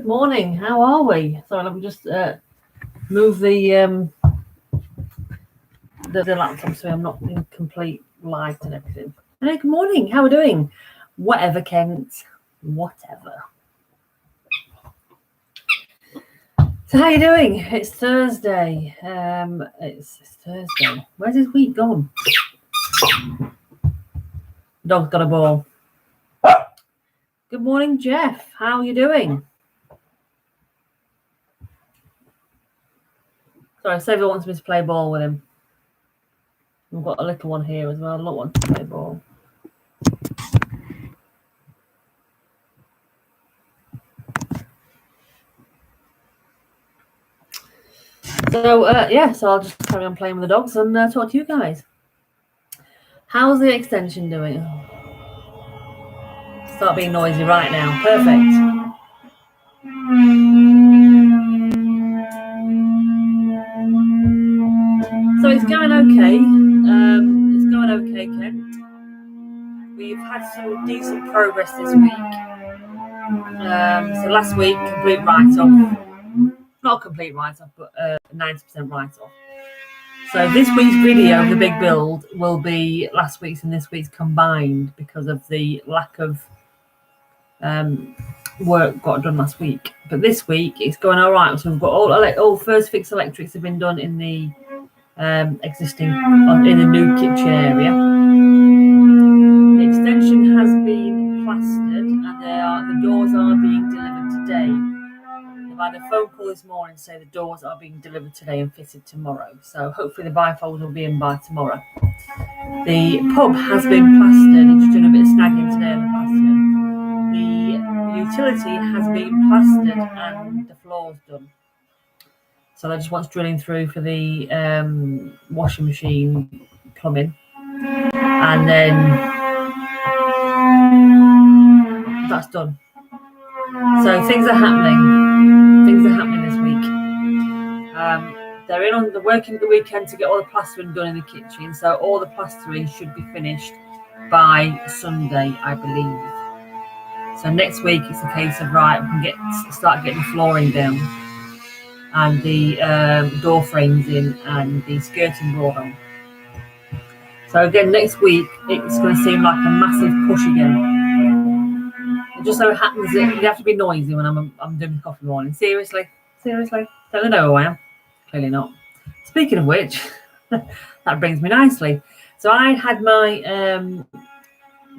morning. How are we? Sorry, let me just move the laptop so I'm not in complete light and everything. Hey, good morning. How are we doing? Whatever, Kent. Whatever. So how are you doing? It's Thursday. It's Thursday. Where's this week gone? Dog's got a ball. Good morning, Jeff. How are you doing? Sorry, Xavier wants me to play ball with him. We've got a little one here as well. A little one to play ball. So, so I'll just carry on playing with the dogs and talk to you guys. How's the extension doing? Start being noisy right now. Perfect. So it's going okay. It's going okay, Kent. We've had some decent progress this week. So last week, complete write-off. Not a complete write-off, but 90% write-off. So this week's video of the big build will be last week's and this week's combined because of the lack of work got done last week. But this week it's going all right. So we've got all first fix electrics have been done in the existing in the new kitchen area. The extension has been plastered and the doors are being delivered today. I had a phone call this morning to say the doors are being delivered today and fitted tomorrow. So hopefully the bifold will be in by tomorrow. The pub has been plastered. It's doing a bit of snagging today on the plastering. The utility has been plastered and the floor's done. So that just wants drilling through for the washing machine plumbing. And then that's done. So things are happening. Things are happening this week. They're working the weekend to get all the plastering done in the kitchen. So all the plastering should be finished by Sunday, I believe. So next week it's a case of we can start getting the flooring down and the door frames in and the skirting board on. So again, next week it's going to seem like a massive push again. It just so happens that you have to be noisy when I'm doing coffee morning. Seriously? Don't they know who I am? Clearly not. Speaking of which, that brings me nicely. So I had my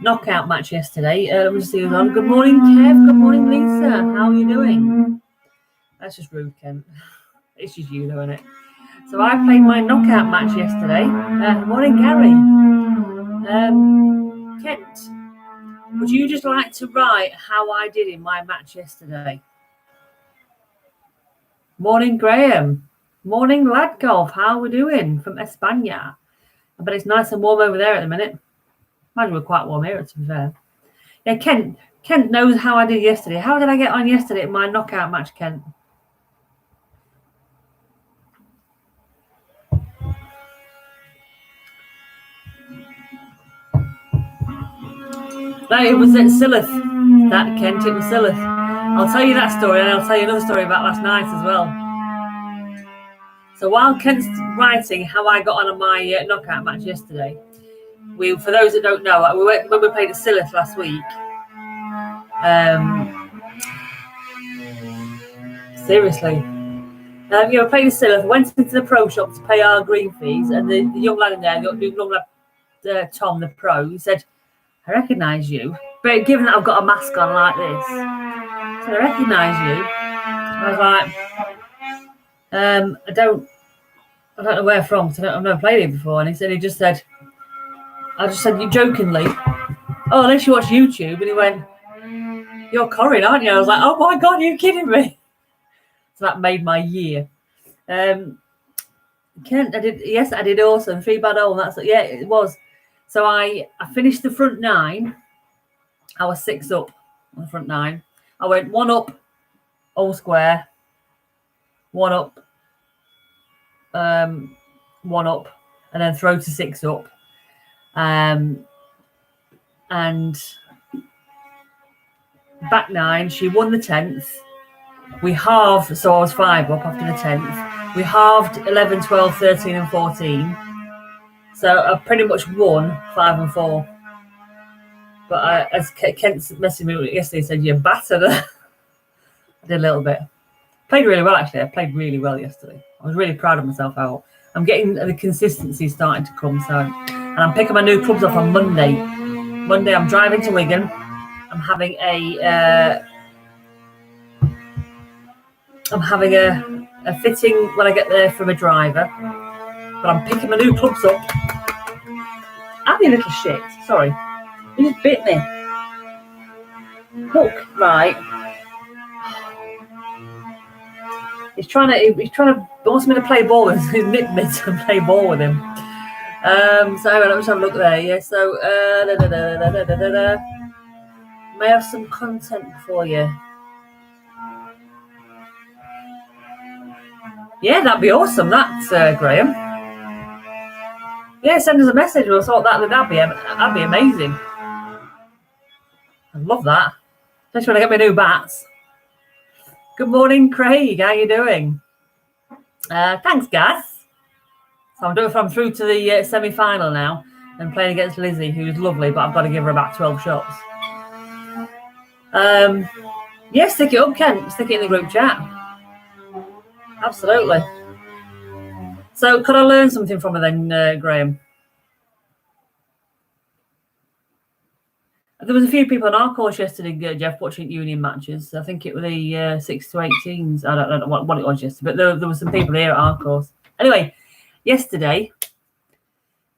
knockout match yesterday. Let me just see who's on. Good morning, Kev. Good morning, Lisa. How are you doing? That's just rude, Kent. It's just you, though, isn't it? So I played my knockout match yesterday. Good morning, Gary. Kent, would you just like to write how I did in my match yesterday? Morning, Graham. Morning, Lad Golf. How are we doing from España? I bet it's nice and warm over there at the minute. Imagine we're quite warm here, to be fair. Yeah, Kent knows how I did yesterday. How did I get on yesterday in my knockout match, Kent? No, it was at Silith. That, Kent, it was Silith. I'll tell you that story and I'll tell you another story about last night as well. So while Kent's writing how I got on my knockout match yesterday, for those that don't know, when we played at Silith last week, seriously, we played at Silith, went into the pro shop to pay our green fees, and the young lad in there, the young lad, Tom, the pro, he said, I recognise you, but given that I've got a mask on like this, I said, I recognise you. I was like, I don't know where from, because I've never played it before. And he just said, you jokingly, oh, unless you watch YouTube. And he went, you're Corrine, aren't you? I was like, oh my God, are you kidding me? So that made my year. Kent, I did awesome. 3 bad hole. Yeah, it was. So I finished the front 9. I was 6 up on the front 9. I went 1 up, all square, 1 up, 1 up, and then throw to 6 up. And back 9, she won the 10th. We halved, so I was 5 up after the 10th. We halved 11, 12, 13 and 14. So I pretty much won 5 and 4. But as Kent messaged me yesterday, said, you're battered. I did a little bit. Played really well, actually. I played really well yesterday. I was really proud of myself. I'm getting the consistency starting to come. And I'm picking my new clubs up on Monday. Monday, I'm driving to Wigan. I'm having a fitting when I get there from a driver. But I'm picking my new clubs up. Have you little shit? Sorry. You just bit me. Look, right. He wants me to play ball with him. He's nicked me to play ball with him. So anyway, let me have a look there. Yeah, so may I have some content for you. Yeah, that'd be awesome. That's Graham. Yeah, send us a message. We'll sort that. That'd be amazing. I love that. Especially when I get my new bats. Good morning, Craig. How you doing? Thanks, guys. So I'm through to the semi-final now and playing against Lizzie, who's lovely, but I've got to give her about 12 shots. Yeah, stick it up, Kent. Stick it in the group chat. Absolutely. So could I learn something from her then, Graham? There was a few people on our course yesterday, Jeff, watching union matches. I think it was the 6 to 18s. I don't know what it was yesterday, but there were some people here at our course. Anyway, yesterday,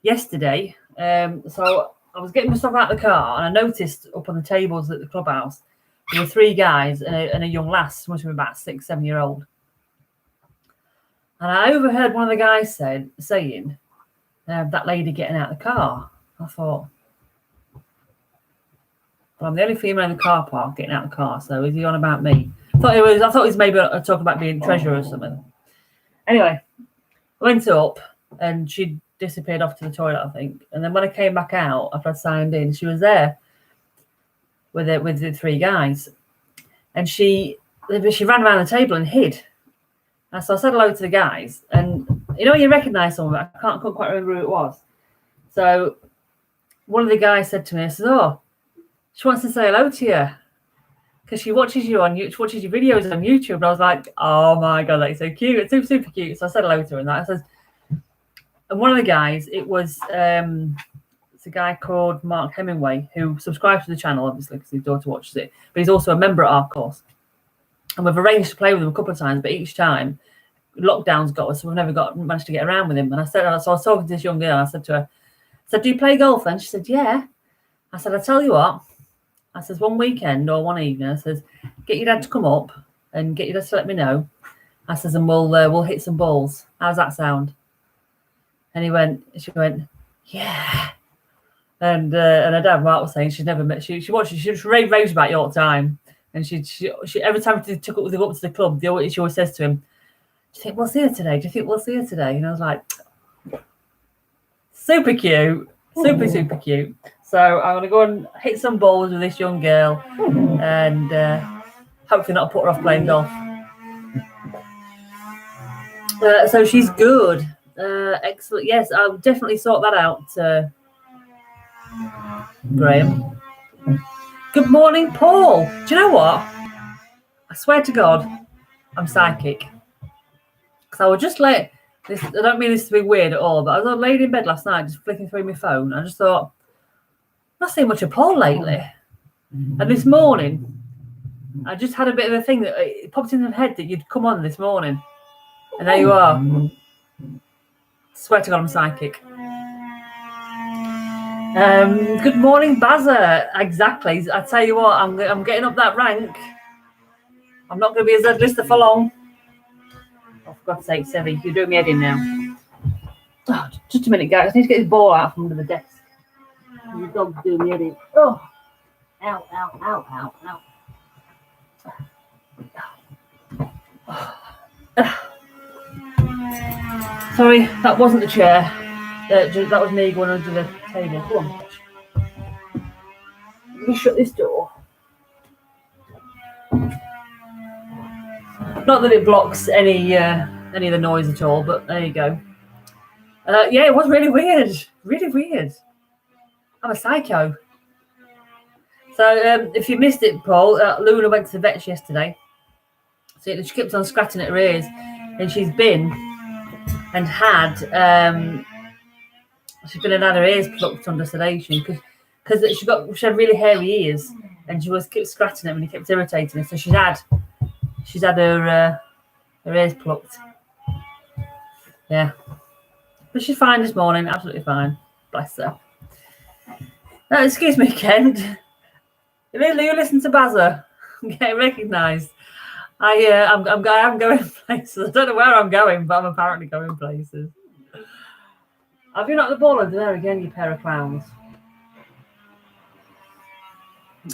so I was getting my stuff out of the car and I noticed up on the tables at the clubhouse there were 3 guys and a young lass, must have been about 6, 7 year old. And I overheard one of the guys saying, that lady getting out of the car. I thought, well, I'm the only female in the car park getting out of the car, so is he on about me? I thought he was maybe talking about being treasurer or something. Anyway, I went up and she disappeared off to the toilet, I think. And then when I came back out after I'd signed in, she was there with the 3 guys. And she ran around the table and hid. And so I said hello to the guys. And you know, you recognise someone, but I couldn't quite remember who it was. So one of the guys said to me, I said, oh, she wants to say hello to you because she watches your videos on YouTube. And I was like, oh my God, that's so cute. It's super, super cute. So I said hello to her and that. I said, and one of the guys, it's a guy called Mark Hemingway who subscribes to the channel, obviously, because his daughter watches it. But he's also a member at our course. And we've arranged to play with him a couple of times, but each time lockdown's got us, so we've never managed to get around with him. And so I was talking to this young girl. I said to her, do you play golf? And she said, yeah. I said, I tell you what. I says, one weekend or one evening, I says, get your dad to come up and get your dad to let me know. I says, and we'll hit some balls. How's that sound? And she went, yeah. And her dad, Mark, was saying she's never met. She raves about you all the time. And she every time she took up to the club, she always says to him, do you think we'll see her today? Do you think we'll see her today? And I was like, super cute, super cute. So I'm going to go and hit some balls with this young girl and hopefully not put her off playing golf. So she's good. Excellent. Yes, I'll definitely sort that out, Graham. Good morning, Paul. Do you know what? I swear to God, I'm psychic. Because I was just I don't mean this to be weird at all, but I was laid in bed last night just flicking through my phone. I just thought, I'm not seeing much of Paul lately. And this morning, I just had a bit of a thing that it popped in my head that you'd come on this morning. And there you are. Swear to God, I'm psychic. Good morning, Bazza. Exactly. I tell you what, I'm getting up that rank. I'm not going to be a Z-lister for long. Oh, for God's sake, Sevy, you're doing me head in now. Oh, just a minute, guys. I need to get this ball out from under the desk. Your dog's doing me head in. Oh, ow, ow, ow, ow, ow. Sorry, that wasn't the chair. That was me going under the table. Come on. Let me shut this door. Not that it blocks any of the noise at all, but there you go. Yeah, it was really weird. Really weird. I'm a psycho. So if you missed it, Paul, Luna went to the vet yesterday. So she keeps on scratching at her ears, and she's been and had her ears plucked under sedation because she had really hairy ears, and she kept scratching them and it kept irritating her. So she's had her ears plucked. Yeah, but she's fine this morning, absolutely fine. Bless her. No, excuse me, Kent. You listen to Bazza. I'm getting recognised. I'm going places. I don't know where I'm going, but I'm apparently going places. Have you knocked the ball under there again, you pair of clowns?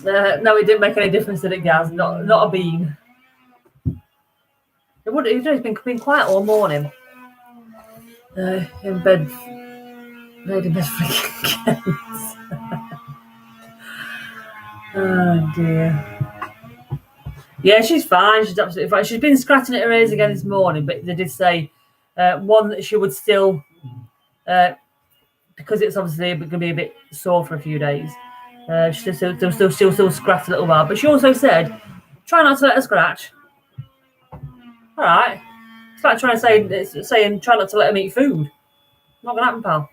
No, it didn't make any difference, did it, Gaz? Not a bean. It would. It's been quiet all morning. In bed. Laid in bed freaking Oh dear. Yeah, she's fine. She's absolutely fine. She's been scratching at her ears again this morning, but they did say one that she would still, because it's obviously going to be a bit sore for a few days. She'll still scratch a little while, but she also said, "Try not to let her scratch." All right, it's like saying try not to let them eat food. Not gonna happen, pal.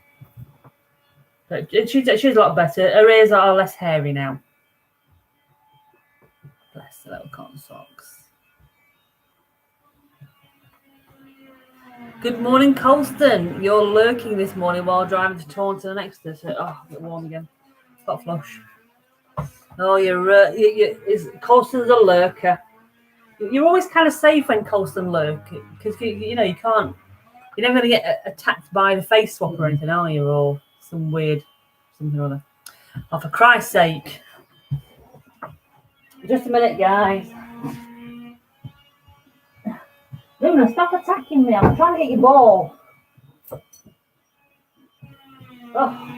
But she's a lot better. Her ears are less hairy now. Bless the little cotton socks. Good morning, Colston. You're lurking this morning while driving to Taunton and Exeter. So, a bit warm again. Got flush. Oh, Colston's a lurker. You're always kind of safe when Colston lurk because you can't. You're never going to get attacked by the face swap or anything, are you? Or some weird something or other. Oh, for Christ's sake! Just a minute, guys. Luna, stop attacking me. I'm trying to get your ball. Oh.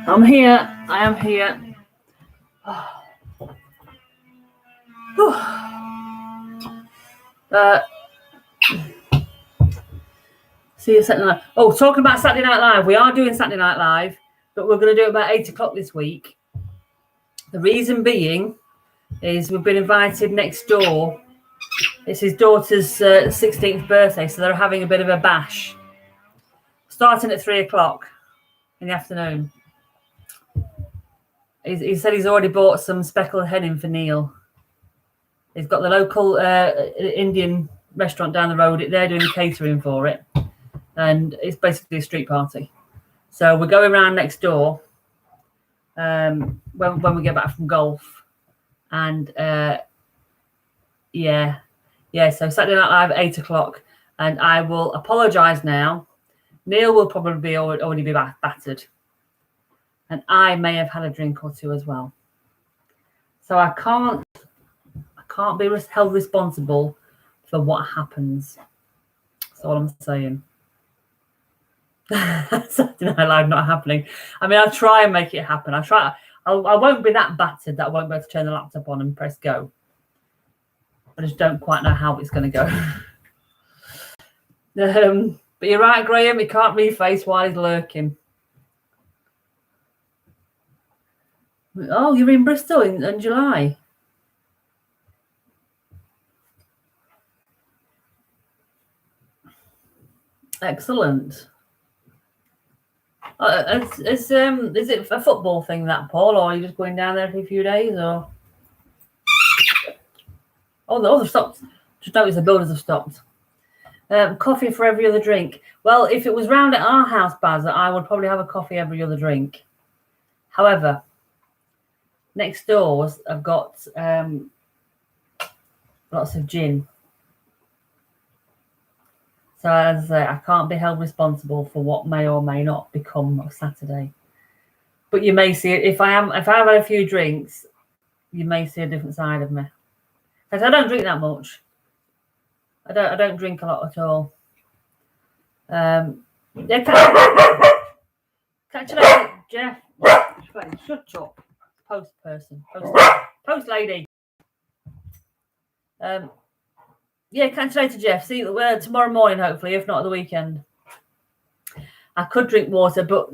I'm here. I am here. See you Saturday night. Oh, talking about Saturday Night Live. We are doing Saturday Night Live, but we're going to do it about 8 o'clock this week. The reason being is we've been invited next door. It's his daughter's 16th birthday, so they're having a bit of a bash. Starting at 3 o'clock in the afternoon. He said he's already bought some speckled hen for Neil. He's got the local Indian restaurant down the road. They're doing catering for it. And it's basically a street party. So we're going around next door when we get back from golf. And so Saturday Night Live at 8 o'clock. And I will apologise now. Neil will probably already be battered. And I may have had a drink or two as well. So I can't be held responsible for what happens. That's all I'm saying. Saturday Night Live not happening. I mean, I'll try and make it happen. I won't be that battered that I won't be able to turn the laptop on and press go. I just don't quite know how it's going to go. But you're right, Graham. He can't reface while he's lurking. Oh, you're in Bristol in July. Excellent. Is it a football thing, that, Paul, or are you just going down there every few days? Or they've stopped. Just noticed the builders have stopped. Coffee for every other drink. Well, if it was round at our house, Baz, I would probably have a coffee every other drink. However, next doors I've got lots of gin. So as I say, I can't be held responsible for what may or may not become of Saturday. But you may see it if I've had a few drinks, you may see a different side of me. Because I don't drink that much. I don't drink a lot at all. Catch you later, Jeff. Shut up. Post person. Post lady. Yeah, catch you later, Jeff. See you tomorrow morning, hopefully, if not the weekend. I could drink water, but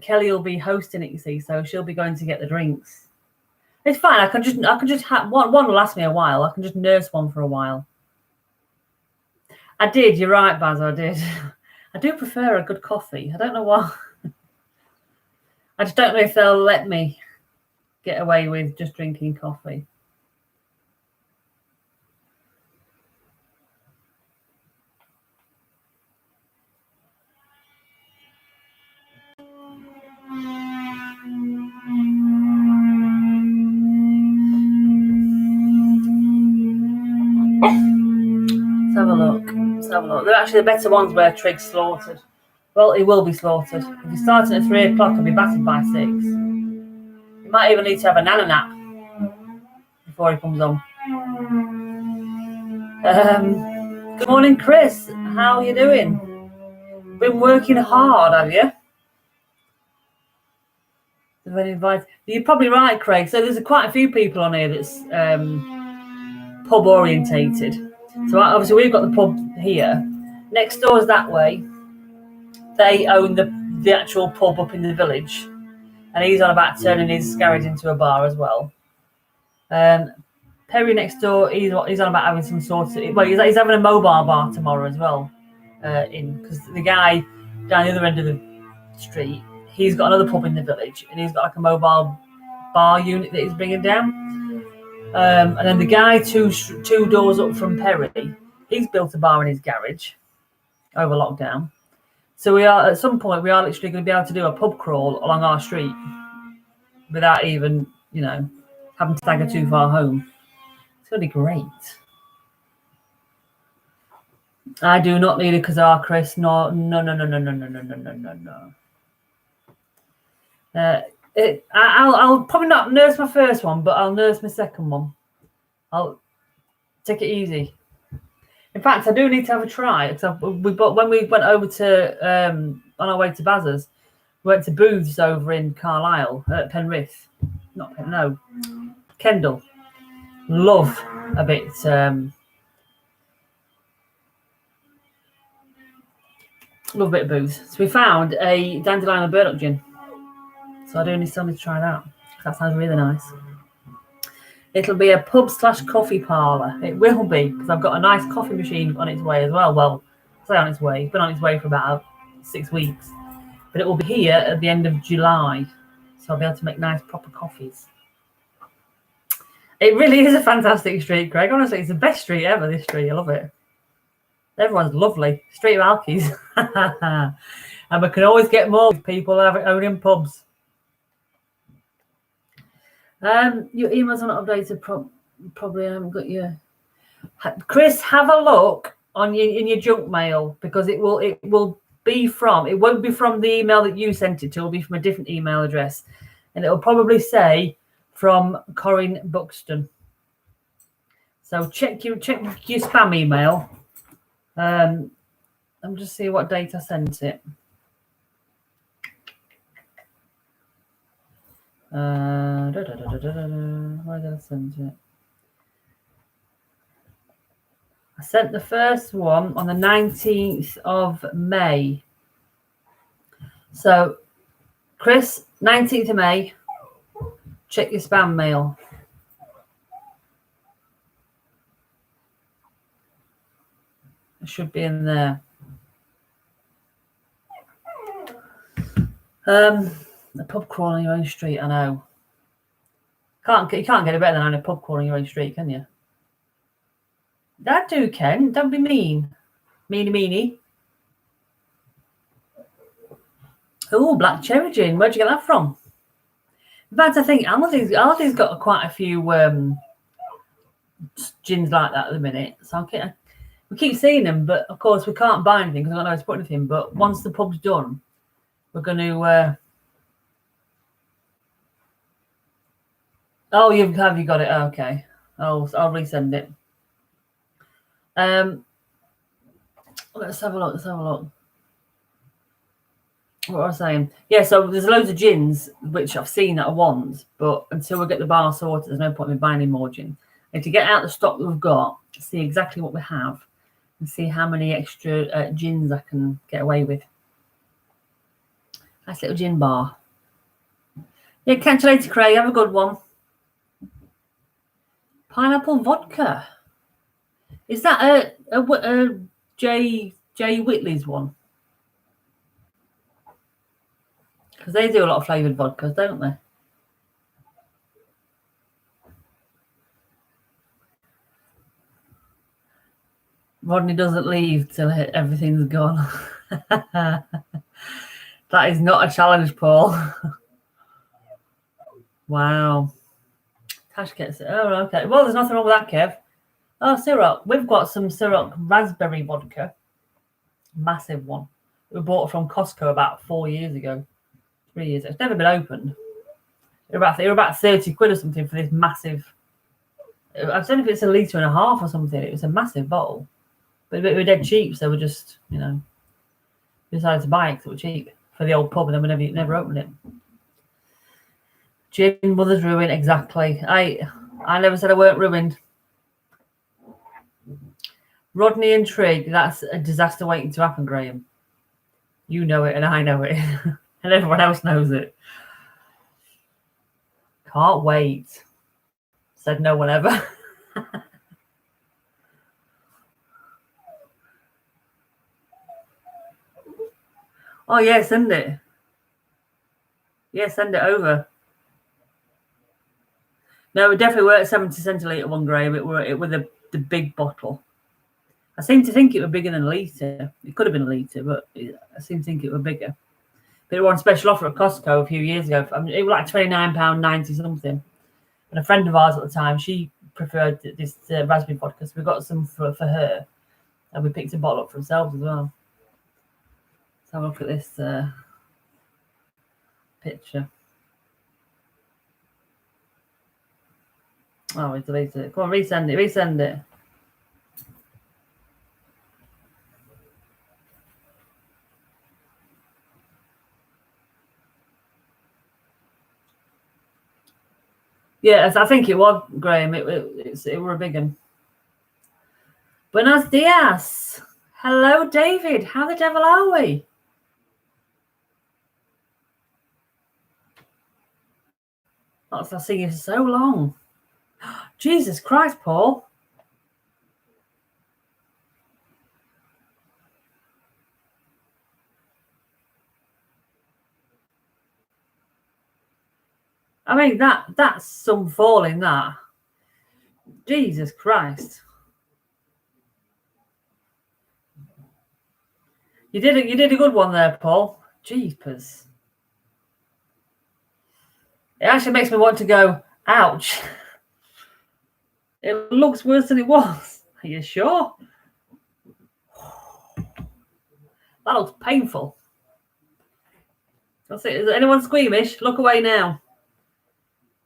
Kelly will be hosting it, you see, so she'll be going to get the drinks. It's fine. I can just have one will last me a while. I can just nurse one for a while. I did. You're right, Baz. I did. I do prefer a good coffee. I don't know why. I just don't know if they'll let me get away with just drinking coffee. Let's have a look. They're actually the better ones where Trig's slaughtered. Well, he will be slaughtered. If he's starting at 3 o'clock, he'll be battered by 6. He might even need to have a nana nap before he comes on. Good morning, Chris. How are you doing? Been working hard, have you? You're probably right, Craig. So there's quite a few people on here that's pub orientated. So obviously we've got the pub here. Next door is that way. They own the actual pub up in the village, and he's on about turning his garage into a bar as well. Perry next door, he's on about having some sort of. Well, he's having a mobile bar tomorrow as well. Because the guy down the other end of the street, he's got another pub in the village, and he's got like a mobile bar unit that he's bringing down. And then the guy two doors up from Perry, he's built a bar in his garage over lockdown. So at some point we are literally going to be able to do a pub crawl along our street without even, having to stagger too far home. It's going to be great. I do not need a Kazar, Chris. No. I'll probably not nurse my first one, but I'll nurse my second one. I'll take it easy. In fact, I do need to have a try. When we went over to on our way to Bazza's, we went to Booths over in Carlisle at Penrith. Kendal. Love a bit. Love a bit of Booths. So we found a dandelion and burdock gin. So I do need somebody to try that. That sounds really nice. It'll be a pub/coffee parlour. It will be, because I've got a nice coffee machine on its way as well. Well, I say on its way. It's been on its way for about 6 weeks. But it will be here at the end of July. So I'll be able to make nice proper coffees. It really is a fantastic street, Greg. Honestly, it's the best street ever, this street. I love it. Everyone's lovely. Street of Alkies. And we can always get more people owning pubs. Your emails are not updated. Probably I haven't got your. Chris, have a look in your junk mail, because it won't be from the email that you sent it to. It'll be from a different email address, and it'll probably say from Corrine Buxton. So check your spam email. I'm just seeing what date I sent it. Where did I send it? I sent the first one on the 19th of May. So, Chris, 19th of May, check your spam mail. It should be in there. The pub crawl on your own street, I know. You can't get it better than having a pub crawl on your own street, can you? That do, Ken. Don't be mean. Meanie. Oh, black cherry gin. Where'd you get that from? In fact, I think Aldi's got quite a few gins like that at the minute. So we keep seeing them, but of course we can't buy anything because I don't know how to put anything. But once the pub's done, we're going to... Oh, you got it? Okay. I'll resend it. Let's have a look. What was I saying? Yeah, so there's loads of gins which I've seen that I want, but until we get the bar sorted, there's no point in buying any more gin. And to get out the stock that we've got, see exactly what we have, and see how many extra gins I can get away with. Nice little gin bar. Yeah, catch you later, Craig. Have a good one. Pineapple vodka. Is that a J Whitley's one? Because they do a lot of flavoured vodkas, don't they? Rodney doesn't leave till everything's gone. That is not a challenge, Paul. Wow. Tash gets it. Oh, okay. Well, there's nothing wrong with that, Kev. Oh, Ciroc. We've got some Ciroc raspberry vodka. Massive one. We bought from Costco about 4 years ago. 3 years ago. It's never been opened. They were about 30 quid or something for this massive. I don't know if it's 1.5 litres or something. It was a massive bottle. But we were dead cheap, so we just, decided to buy it because it was cheap for the old pub, and then we never opened it. Gin, mother's ruin, exactly. I never said I weren't ruined. Rodney and Trig, that's a disaster waiting to happen, Graham. You know it, and I know it, and everyone else knows it. Can't wait. Said no one ever. Oh, yeah, send it. Yeah, send it over. No, it definitely were 70 centilitre one, Graham. It were the big bottle. I seem to think it were bigger than a litre. It could have been a litre, but I seem to think it were bigger. But it was on special offer at Costco a few years ago. It was like £29.90 something. And a friend of ours at the time, she preferred this raspberry vodka, so we got some for her. And we picked a bottle up for ourselves as well. Let's have a look at this picture. Oh, we deleted it. Come on, resend it. Yes, I think it was, Graham. It were a big one. Buenos dias. Hello, David. How the devil are we? I've seen you for so long. Jesus Christ, Paul. I mean, that's some falling, that. Jesus Christ. You did a good one there, Paul. Jeepers. It actually makes me want to go, ouch. It looks worse than it was. Are you sure? That looks painful. That's it. Is anyone squeamish? Look away now.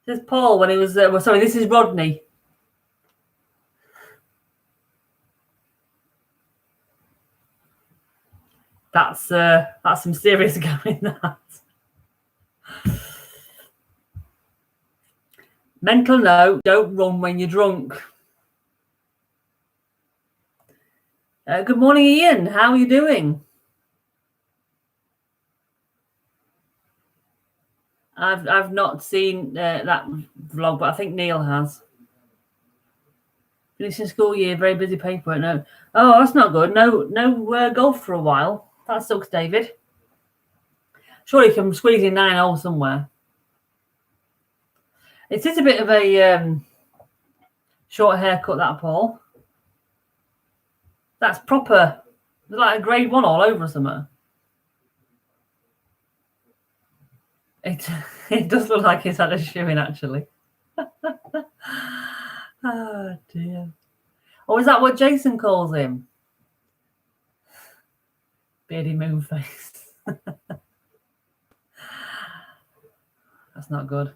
This is Paul when he was... sorry, this is Rodney. That's some serious going, that. Mental note, don't run when you're drunk. Good morning, Ian. How are you doing? I've not seen that vlog, but I think Neil has. Finishing school year, very busy paperwork. No, oh, that's not good. No golf for a while. That sucks, David. Surely you can squeeze in 9 holes somewhere. It is a bit of a short haircut, that, Paul. That's proper. It's like a grade 1 all over somewhere. It does look like he's had a shoeing, actually. Oh, dear. Or is that what Jason calls him? Beardy moon face. That's not good.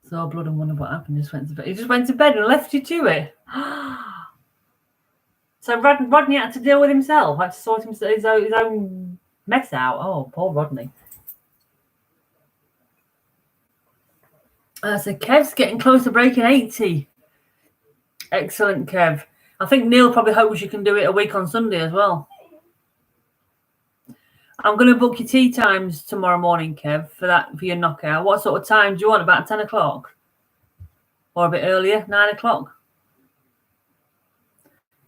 Saw blood and wondered what happened. Just went to bed. He just went to bed and left you to it. So Rodney had to deal with himself. Had to sort his own Mess out. Oh, poor Rodney. So Kev's getting close to breaking 80. Excellent, Kev. I think Neil probably hopes you can do it a week on Sunday as well. I'm going to book your tea times tomorrow morning, Kev, for your knockout. What sort of time do you want? About 10 o'clock? Or a bit earlier, 9 o'clock?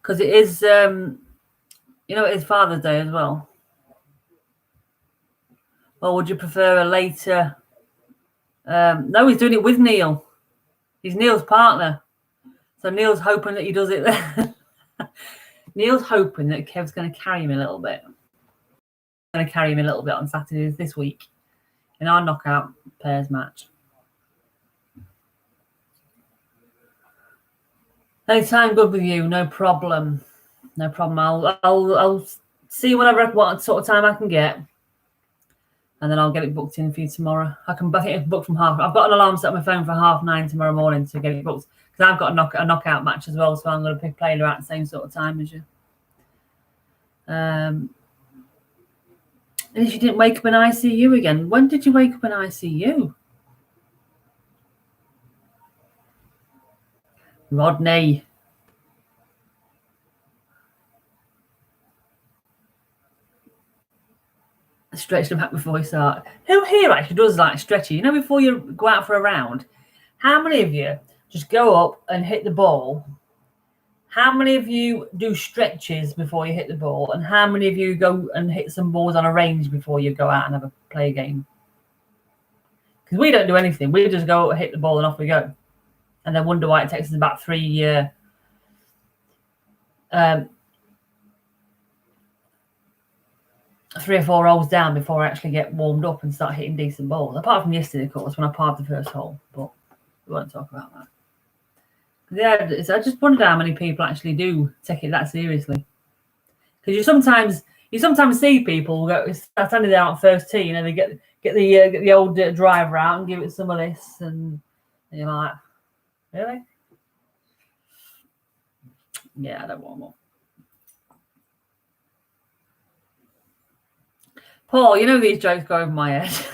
Because it is, it is Father's Day as well. Or would you prefer a later? No, he's doing it with Neil. He's Neil's partner. So Neil's hoping that he does it there. Neil's hoping that Kev's going to carry him a little bit. Going to carry him a little bit on Saturdays this week in our knockout pairs match. Anytime good with you, no problem. No problem. I'll see what sort of time I can get. And then I'll get it booked in for you tomorrow. I think it's booked from half. I've got an alarm set on my phone for 9:30 tomorrow morning to get it booked. Because I've got a knockout match as well, so I'm going to be playing around the same sort of time as you. And if you didn't wake up in ICU again, when did you wake up in ICU? Rodney. Stretch them back before we start. Who here actually does like stretching? You know, before you go out for a round, how many of you just go up and hit the ball? How many of you do stretches before you hit the ball? And how many of you go and hit some balls on a range before you go out and play a game? Because we don't do anything. We just go hit the ball and off we go. And then wonder why it takes us about 3 or 4 rolls down before I actually get warmed up and start hitting decent balls. Apart from yesterday, of course, when I parred the first hole. But we won't talk about that. Yeah, I just wonder how many people actually do take it that seriously. Because you sometimes see people go standing there on first tee, they get the old driver out and give it some of this, and you're like, really? Yeah, I don't want more. Paul, you know these jokes go over my head.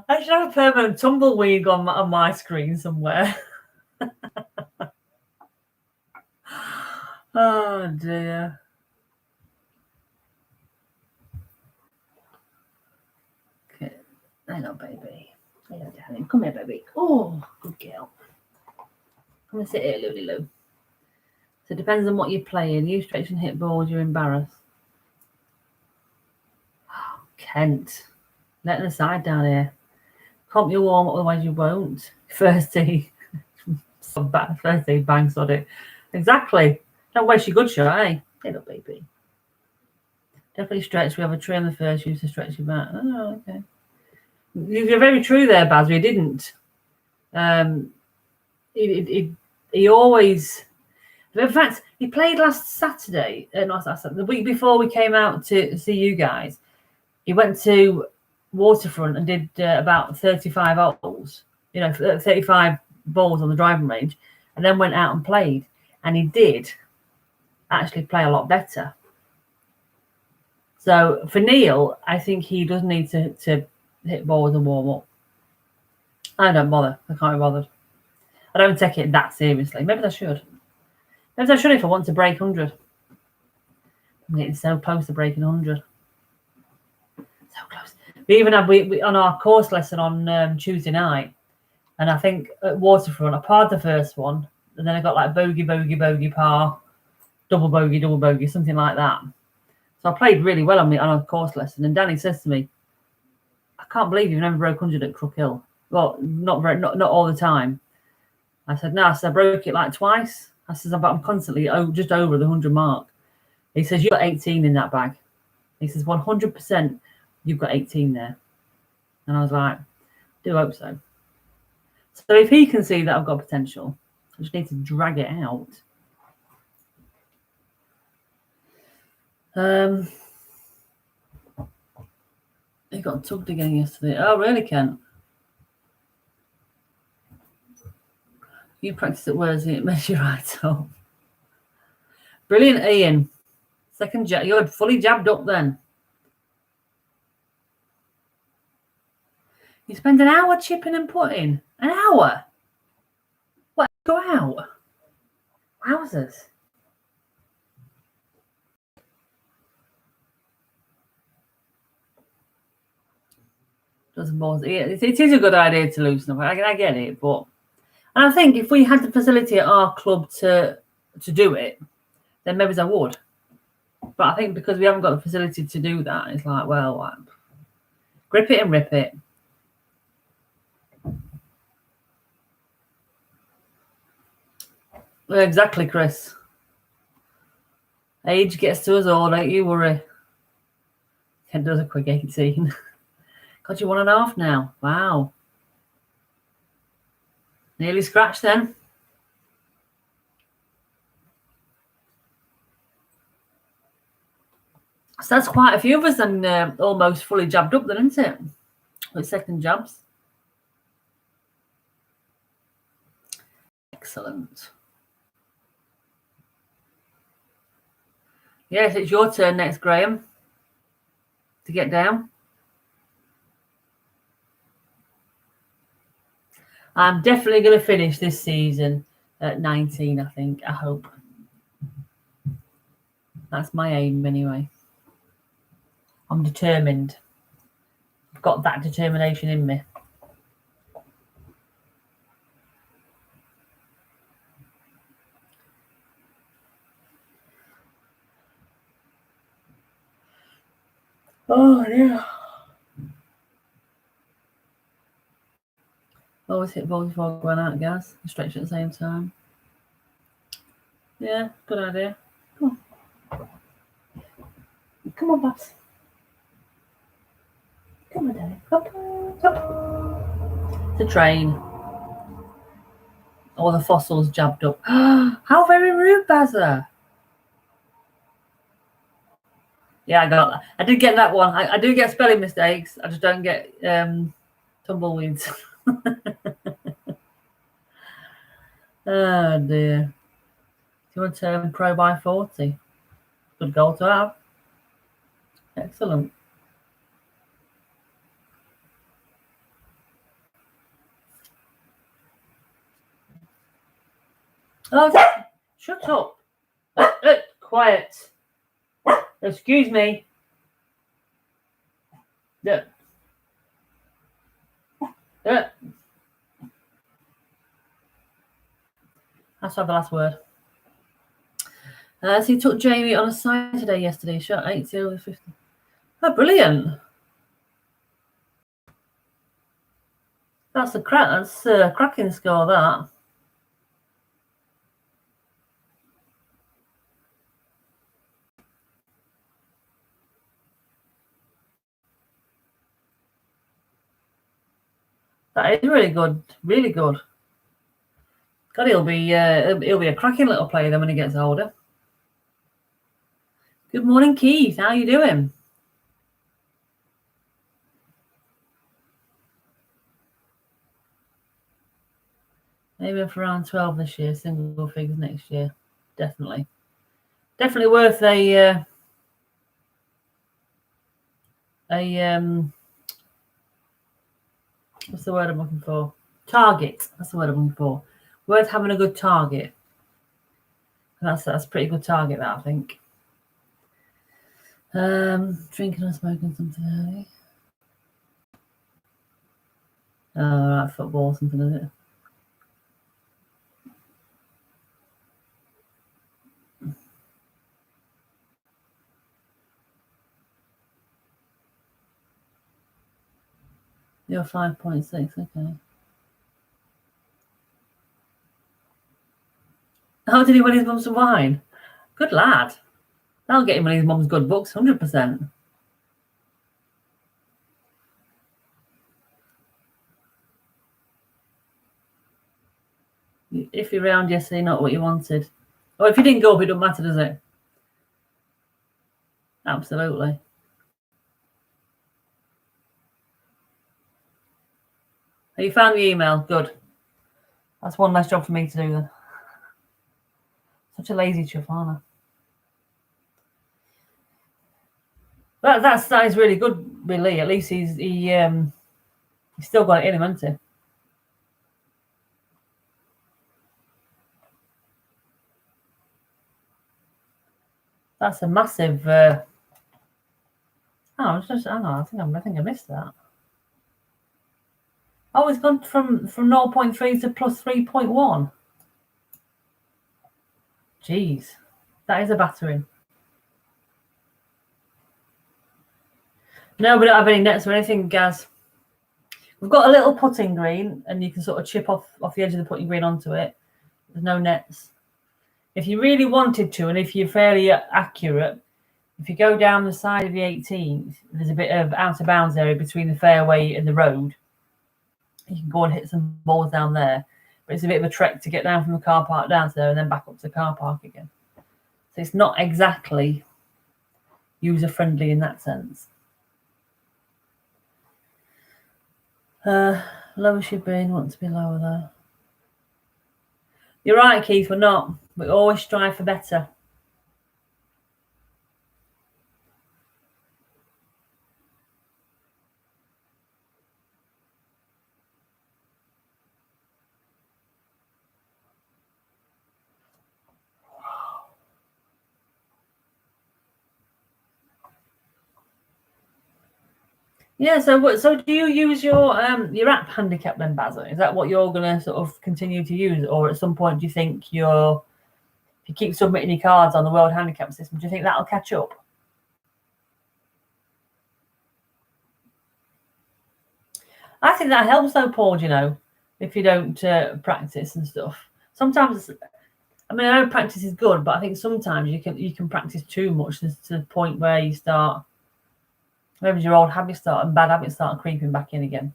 I should have a permanent tumbleweed on my screen somewhere. Oh dear. Okay. Hello, baby. Hello, darling. Come here, baby. Oh, good girl. Come and sit here, Lulu. So it depends on what you're playing. You stretch and hit balls, you're embarrassed. Oh, Kent. Let the side down here. Comp your warm up, otherwise you won't. First tee. First tee, bang, sod it. Exactly. Don't waste your good shot, eh? Hello, baby. Definitely stretch. We have a tree on the first. Use to stretch your back. Oh, okay. You're very true there, Baz. We didn't. He always. In fact, he played last Saturday. Not Saturday. The week before we came out to see you guys, he went to Waterfront and did about 35 holes. 35 balls on the driving range, and then went out and played. And he did actually play a lot better. So for Neil, I think he does need to hit balls and warm up. I don't bother. I can't be bothered. I don't take it that seriously. Maybe I should. Maybe I should if I want to break 100. I'm getting so close to breaking 100. So close. We even had we on our course lesson on Tuesday night, and I think at Waterfront I parred the first one, and then I got like bogey, par, double bogey, something like that. So I played really well on a course lesson, and Danny says to me, "I can't believe you've never broke 100 at Crook Hill." Well, not all the time. I said, "No," I broke it like twice. I said, "I'm constantly just over the 100 mark." He says, "You've got 18 in that bag." He says, 100% you've got 18 there. And I was like, do hope so. So if he can see that I've got potential, I just need to drag it out. He got tugged again yesterday. Oh, really, Kent? You practice at Worsley, it makes you right up. Brilliant, Ian. Second jab. You're fully jabbed up then. You spend an hour chipping and putting. An hour? What? Go out? Wowzers. Doesn't bother. It is a good idea to loosen up. I get it, but and I think if we had the facility at our club to do it, then maybe I would. But I think because we haven't got the facility to do that, it's like, well, grip it and rip it. Exactly, Chris. Age gets to us all, don't you worry. Ken does a quick 18. God, you're 1.5 now. Wow. Nearly scratched then. So that's quite a few of us then almost fully jabbed up then, isn't it? With second jabs. Excellent. Yes, it's your turn next, Graham, to get down. I'm definitely going to finish this season at 19, I think. I hope. That's my aim anyway. I'm determined. I've got that determination in me. Oh, yeah. Always hit balls before going out, guys. Stretch at the same time. Yeah, good idea. Come on. Come on, Babs. Come on, Daddy. Come on. The train. All the fossils jabbed up. How very rude, Bazza. Yeah, I got that. I did get that one. I do get spelling mistakes. I just don't get tumbleweeds. Oh, dear. Do you want to turn pro by 40? Good goal to have. Excellent. Oh, shut up. Quiet. Excuse me. Yeah. Yeah. That's the last word. So he took Jamie on a Saturday yesterday. Shot 80/50. Oh, brilliant. That's a cracking score, that. That is really good. Really good. God, he'll be a cracking little player then when he gets older. Good morning, Keith. How you doing? Maybe for around 12 this year, single figures next year. Definitely. Definitely worth a what's the word I'm looking for? Target. That's the word I'm looking for. Worth having a good target. That's a pretty good target, that I think. Drinking or smoking something early. Oh, right, football or something, is it? You're 5.6, okay. How did he win his mum some wine? Good lad. That'll get him one of his mum's good books, 100%. If you're around yesterday, not what you wanted. Or if you didn't go up, it doesn't matter, does it? Absolutely. Have you found the email? Good. That's one less job for me to do then. Such a lazy chuff, aren't I? But that is really good, really. At least he's still got it in him, hasn't he? That's a massive. I think I missed that. Oh, it's gone from 0.3 to plus 3.1. Jeez, that is a battering. No, we don't have any nets or anything, Gaz. We've got a little putting green, and you can sort of chip off the edge of the putting green onto it. There's no nets. If you really wanted to, and if you're fairly accurate, if you go down the side of the 18th, there's a bit of out of bounds area between the fairway and the road. You can go and hit some balls down there, but it's a bit of a trek to get down from the car park down to there and then back up to the car park again. So it's not exactly user-friendly in that sense. Lower should be, want to be lower there. You're right, Keith, we're not. We always strive for better. Yeah, so do you use your app handicap then, Basil? Is that what you're going to sort of continue to use, or at some point do you think if you keep submitting your cards on the World Handicap System, do you think that'll catch up? I think that helps though, Paul, you know, if you don't practice and stuff. Sometimes, I mean, I know practice is good, but I think sometimes you can practice too much to the point where you start, maybe your old habits start and bad habits start creeping back in again.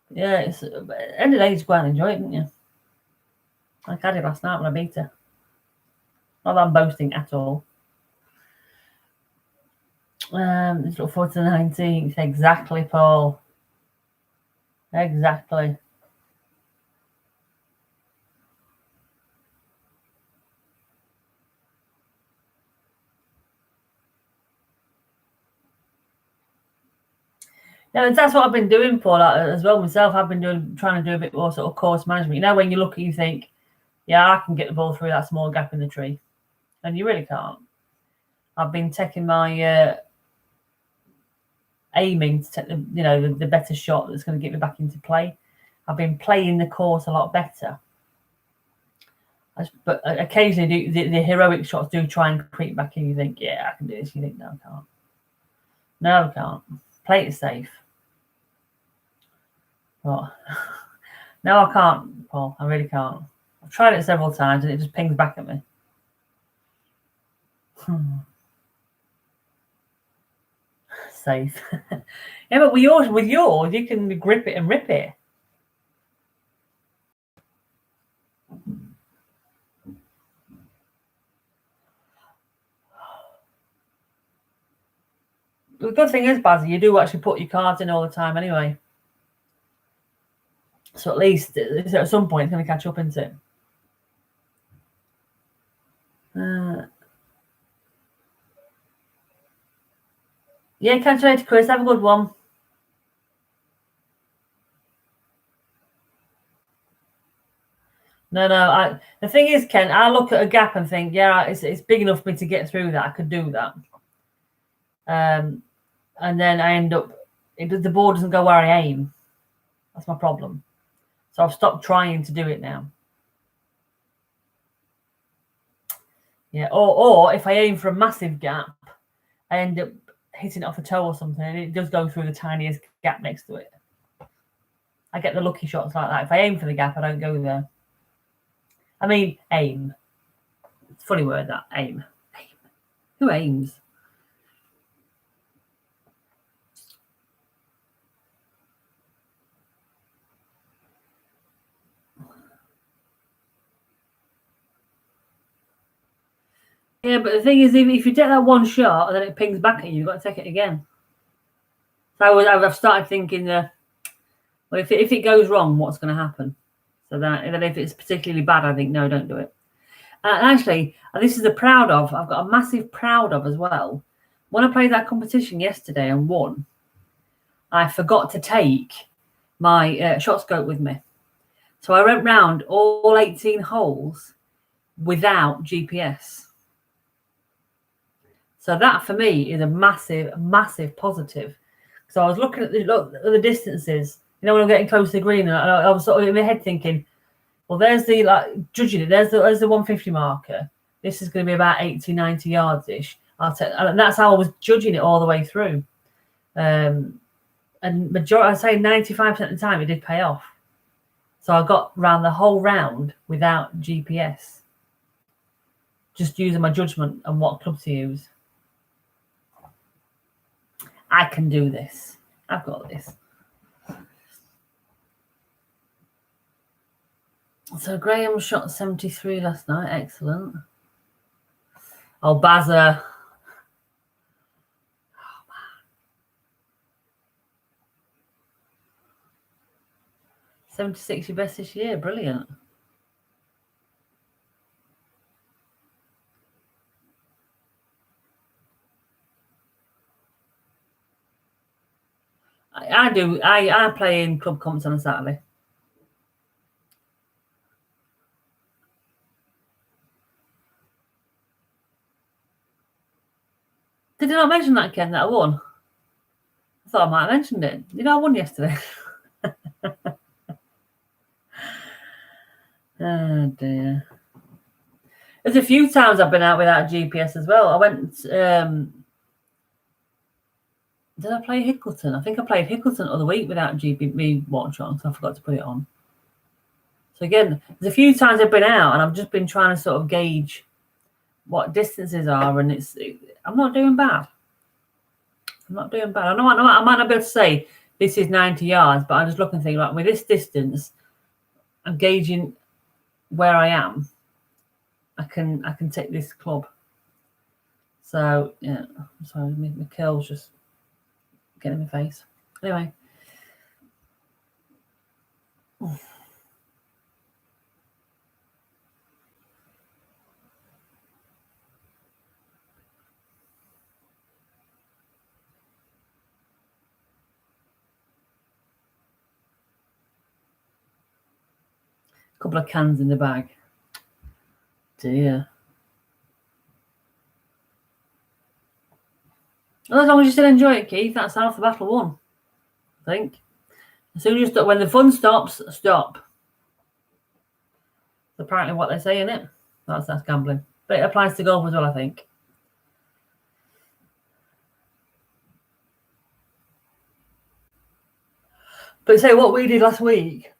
Yeah, it's at the end of the day, you just go out and enjoy it, don't you? Like I did last night when I beat her. Not that I'm boasting at all. Let's look forward to the 19th. Exactly, Paul. Exactly. Yeah, that's what I've been doing, Paul, as well myself. I've been trying to do a bit more sort of course management. You know, when you look and you think, yeah, I can get the ball through that small gap in the tree, and you really can't. I've been taking my aiming to take the better shot that's going to get me back into play. I've been playing the course a lot better. But occasionally the heroic shots do try and creep back in. You think, yeah, I can do this. You think, no, I can't. No, I can't. Play it safe. But no, I can't, Paul. I really can't. I've tried it several times and it just pings back at me. Safe. Yeah, but with yours, you can grip it and rip it. The good thing is, Bazzy, you do actually put your cards in all the time anyway. So at least at some point it's going to catch up, isn't it? Yeah, catch you later, Chris. Have a good one. No. The thing is, Ken, I look at a gap and think, yeah, it's big enough for me to get through that. I could do that. And then I end up, the ball doesn't go where I aim. That's my problem. So I've stopped trying to do it now. Yeah, or if I aim for a massive gap, I end up hitting it off a toe or something, and it does go through the tiniest gap next to it. I get the lucky shots like that. If I aim for the gap, I don't go there. I mean, aim. It's a funny word, that, aim. Who aims? Yeah, but the thing is, if you take that one shot and then it pings back at you, you've got to take it again. So I've started thinking, well, if it goes wrong, what's going to happen? So that if it's particularly bad, I think, no, don't do it. And actually, this is a proud of. I've got a massive proud of as well. when I played that competition yesterday and won, I forgot to take my shot scope with me. So I went round all 18 holes without GPS. So that for me is a massive, massive positive. So I was looking at the distances, you know, when I'm getting close to the green, and I was sort of in my head thinking, well, there's the, like, judging it, there's the 150 marker. This is going to be about 80, 90 yards-ish. And that's how I was judging it all the way through. And majority, I'd say 95% of the time, it did pay off. So I got around the whole round without GPS. Just using my judgment on what club to use. I can do this. I've got this. So Graham shot 73 last night. Excellent. Oh, Bazza. Oh, man. 76 your best this year. Brilliant. I do. I play in club comps on a Saturday. Did I not mention that, Ken, that I won? I thought I might have mentioned it. You know, I won yesterday. Oh, dear. There's a few times I've been out without GPS as well. I went... did I play Hickleton? I think I played Hickleton the other week without me watch on, so I forgot to put it on. So again, there's a few times I've been out and I've just been trying to sort of gauge what distances are, and I'm not doing bad. I'm not doing bad. I might not be able to say this is 90 yards, but I'm just looking and thinking, like, with this distance, I'm gauging where I am. I can take this club. So yeah, I'm sorry, my curl's just getting in my face. Anyway. A couple of cans in the bag. Dear. Well, as long as you still enjoy it, Keith, that's half the battle won, I think. As soon as you stop, when the fun stops, stop. That's apparently what they say, isn't it? That's gambling. But it applies to golf as well, I think. But say what we did last week.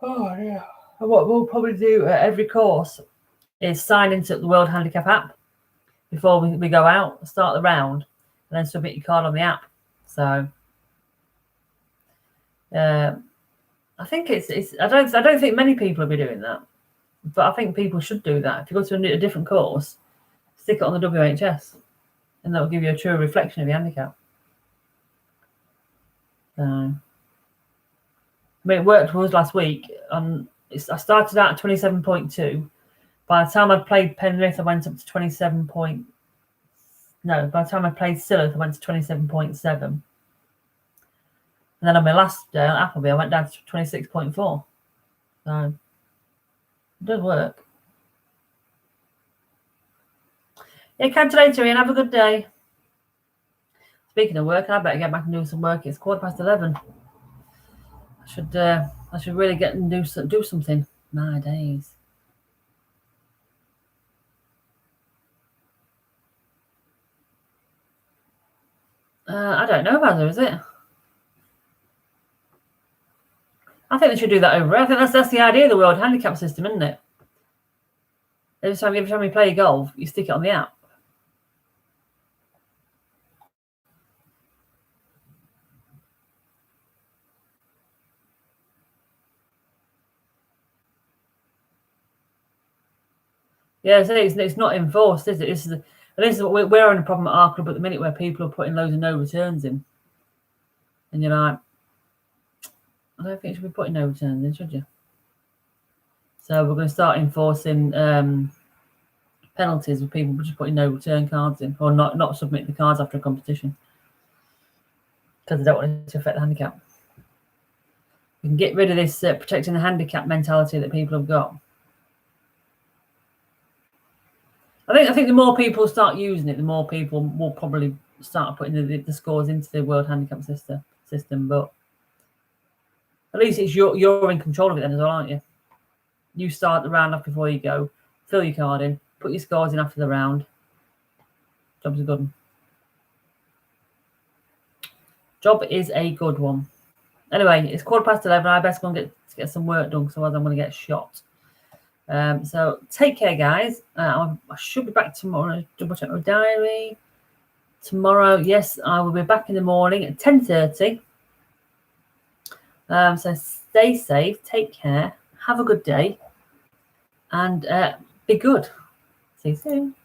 Oh, yeah. What we'll probably do at every course is sign into the World Handicap app before we go out, start the round, and then submit your card on the app. So I think it's I don't think many people will be doing that, but I think people should do that. If you go to a different course, stick it on the WHS, and that will give you a true reflection of your handicap. So, I mean, it worked for us last week. I started out at 27.2. By the time I played Penrith, I went up to 27. By the time I played Sillith, I went to 27.7. And then on my last day at Appleby, I went down to 26.4. So it does work. Yeah, catch you later, Ian. Have a good day. Speaking of work, I better get back and do some work. It's 11:15. I should really get and do something nowadays. I don't know about it, is it? I think they should do that over. I think that's the idea of the World Handicap system, isn't it? Every time you play golf, you stick it on the app. Yeah, so it's not enforced, is it? This is we're on a problem at our club at the minute where people are putting loads of no returns in, and you're like, I don't think you should be putting no returns in, should you? So we're going to start enforcing penalties with people just putting no return cards in or not submitting the cards after a competition because they don't want it to affect the handicap. We can get rid of this protecting the handicap mentality that people have got. I think the more people start using it, the more people will probably start putting the scores into the World Handicap system. But at least it's you're in control of it then as well, aren't you? You start the round off before you go, fill your card in, put your scores in after the round. Job's a good one. Job is a good one. Anyway, it's 11:15. I best go and get some work done, because otherwise I'm going to get shot. So take care, guys. I should be back tomorrow. Double check my diary. Tomorrow, yes, I will be back in the morning at 10:30. So stay safe, take care, have a good day, and be good. See you soon.